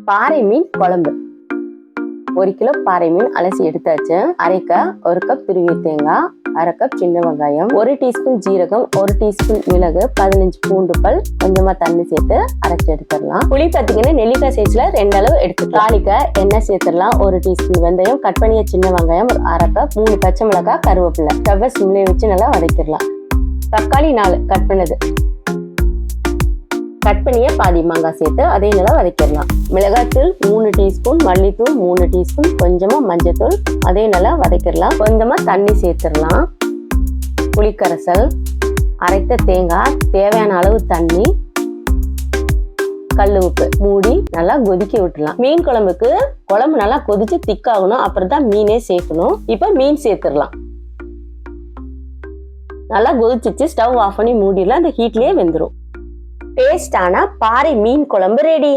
பாறை மீன் குழம்பு. 1 கிலோ பாறை மீன் அலசி எடுத்தாச்சு. அரைக்க 1 கப் துருவிய தேங்காய், 1/2 கப் சின்ன வெங்காயம், 1 டீஸ்பூன் ஜீரகம், 1 டீஸ்பூன் மிளகு, 15 பூண்டு பல், கொஞ்சமா தண்ணி சேர்த்து அரைச்சு எடுத்துடலாம். புளி பார்த்தீங்கன்னா நெல்லிக்காய் சைஸ்ல 2 அளவு எடுத்துக்கலாம். தாளிக்க எண்ணெய் சேர்த்துடலாம். 1 டீஸ்பூன் வெந்தயம், கட் பண்ணிய சின்ன வெங்காயம், 1/2 கப், 3 பச்சை மிளகாய், கருவேப்பிலை. ஸ்டவ்வை சிம்ல வச்சு நல்லா வதக்கிடலாம். தக்காளி 4 கட் பண்ணது, கட் பண்ணிய பாதி மாங்காய் சேர்த்து அதே நல்லா வதக்கிடலாம். மிளகாய்த்தூள் 3 டீஸ்பூன், மல்லித்தூள் 3 டீஸ்பூன், கொஞ்சமா மஞ்சத்தூள், அதே நல்லா வதக்கிடலாம். கொஞ்சமா தண்ணி சேர்த்துடலாம். புளிக்கரைசல், அரைத்த தேங்காய், தேவையான அளவு தண்ணி, கல் உப்பு, மூடி நல்லா கொதிக்க விட்டுலாம். மீன் குழம்புக்கு குழம்பு நல்லா கொதிச்சு திக்காகணும், அப்புறம் தான் மீனே சேர்க்கணும். இப்போ மீன் சேர்த்துடலாம். நல்லா கொதிச்சிச்சு. ஸ்டவ் ஆஃப் பண்ணி மூடிடலாம். அந்த ஹீட்லயே வெந்துடும். டேஸ்டான பாறை மீன் குழம்பு ரெடி.